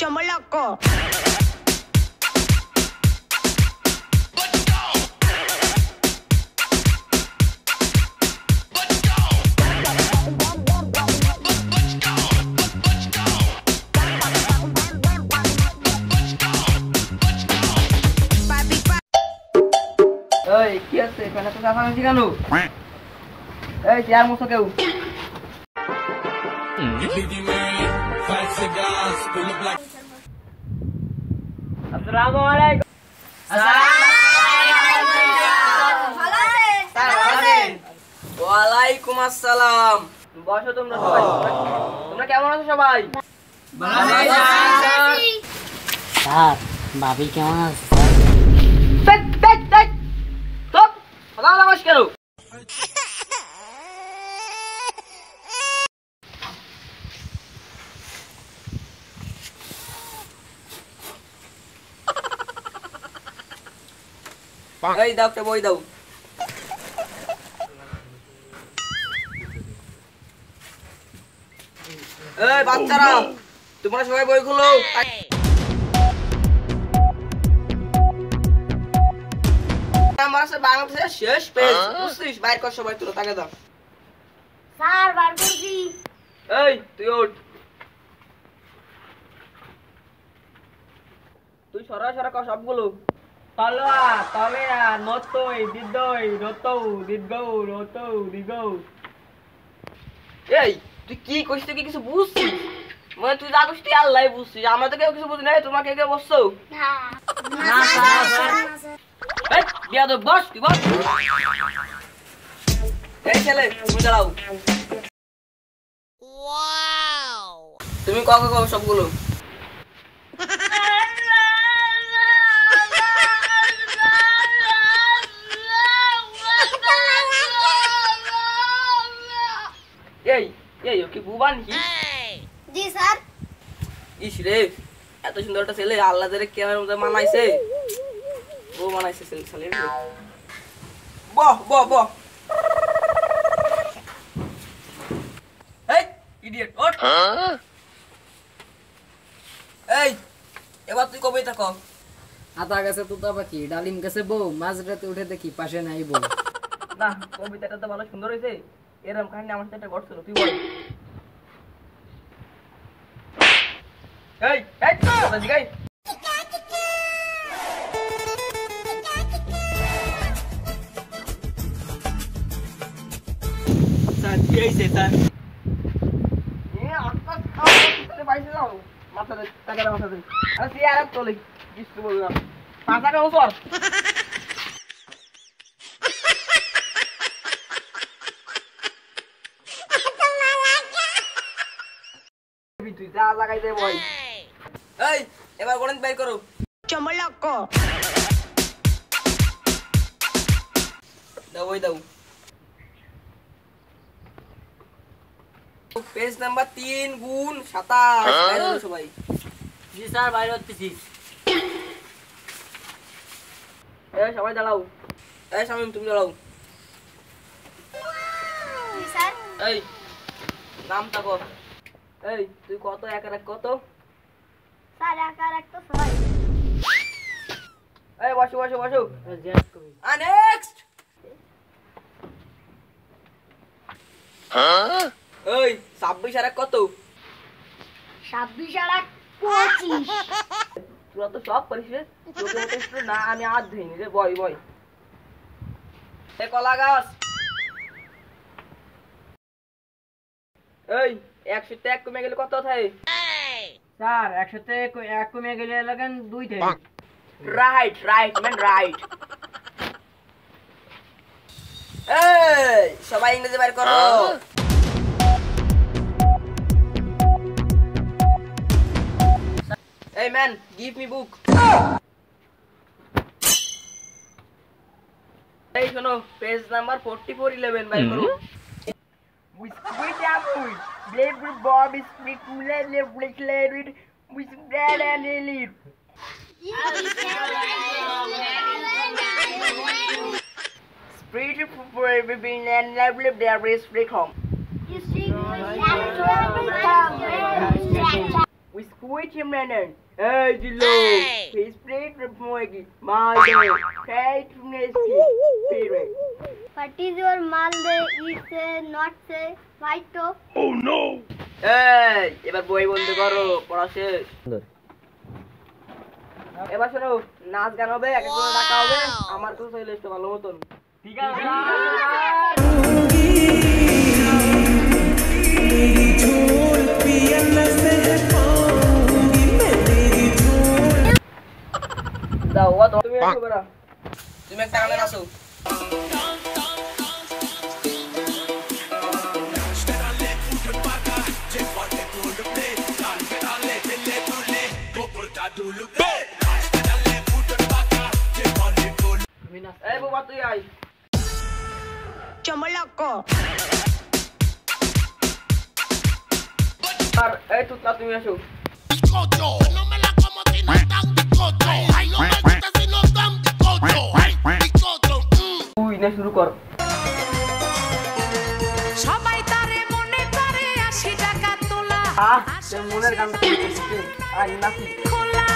Chomoloco. Oi, কি আছে? এখানে তো দেখা হচ্ছে কেন? এই চেয়ার মুছো কেউ? আসসালামু আলাইকুম। ওয়ালাইকুম আসসালাম। বসো তোমরা সবাই। তোমরা কেমন আছো সবাই? ভালো আছি। স্যার ভাবি কেমন আছে স্যার? এই দাও একটা বই দাও। এই বাচ্চারা তোমরা সবাই বই খুলো। আমার কাছে বাংলাদেশের শেষ পেজ বুঝছিস? বাইর কর সবাই, তুলো তাকে দাও। স্যার বার করছি। এই তুই ওঠ, তুই সরা সরা কর সবগুলো। তলোয়া তবেরা নতই দিদই রতৌ দিদগৌ রতৌ দিগৌ। এই তুই কি কইছিস? তুই কি কিছু বুঝছিস? মানে তুই যা কইছিস তুই আল্লাহই বুঝছিস, আমরা তো কেউ কিছু বুঝি নাই। তোমরা কে কে বসছো? না স্যার। এই বিয়াদব বস, তুই বস। এই ছেলে তুমি দাঁড়াও। তুমি কক কক সবগুলো। এই এই ও কি বুবা নাকি? জি স্যার। ইস রে, এত সুন্দর একটা ছেলে আল্লাহ যারে কেমন মতো মানাইছে। বউ মানাইছে ছেলে। বহ বহ বহ। এই ইডিয়েট ওঠ। এই এবার তুই কবে থাকো? আতা গাছে তোতা পাখি, ডালিম গাছে বউ, মাঝরাতে উঠে দেখি পাশে নাই বউ। না, কবিতাটা তো ভালো সুন্দর হয়েছে। এরকম কাহিনী আমার সাথে একটা ঘটছিল, তুই বল। এই এই কথা জিগাই। স্যার কি হইছে স্যার? আত্মা খাওয়া পাইছে যাও মাথাতে টাকা দাও মাথাতে। আরে সে আর চলে কিছু বলবো না। পাঁচা কাউ সর। তুই যা লাগাই দে বই। এই এবার গণিত বের করো। Chomoloco. দাও বই দাও। পেজ নাম্বার 3 গুণ 27 বাইরে হলো সবাই। জি স্যার বাইরে হতেছি। এই সবাই দাঁড়াও। এই শামিম তুমি দাঁড়াও। জি স্যার। এই নাম তাকো। এই তুই কত এক আর এক কত? স্যার এক আর এক তো 6। এই বসো বসো বসো। নেক্সট। এই 26 আর এক কত? 26 আর এক 25। তোরা তো সব পারিস রে। তোকে মতো একটু না আমি আর ধইনি রে। বয় বয়। এই কলা গাছ। এই 100 তে 1 কমে গেলে কত থাকে? স্যার 100 তে 1 কমে গেলে লাগেন 2 থেকে। Right right man right. এই সবাই ইংরেজি বের করো। এই ম্যান গিভ মি বুক। এই শোনো পেজ নাম্বার 4411 বের করো। With apple, blade with bob is split with bread and leaf. Spread between and lovely there is split home. We squeeze Männen. Hey, Gillo. He sprayed from Moegi. Malde. Straight from Neski. Spirit. What is your Malde? Is not say white top? এই এবার বই বন্ধ করো পড়া শেষ এবার শোনো নাচ গান হবে এক এক করে ডাকা হবে আমার কাছে চলে এসো ভালো মতন ঠিক আছে দাও ও তুমি আসো বড়া তুমি একটা গান নাচো এই বাবা তুই আই Chomoloco. আর এই তুতলা তুমি আসো Bizcocho, no me la como si no tan bizcocho. Ay, no me gusta si no tan bizcocho. Ay, bizcocho, তুই না শুরু কর সবাই তারে মনে করে 80 টাকা তোলা মনের গানটা আর নাচি খোলা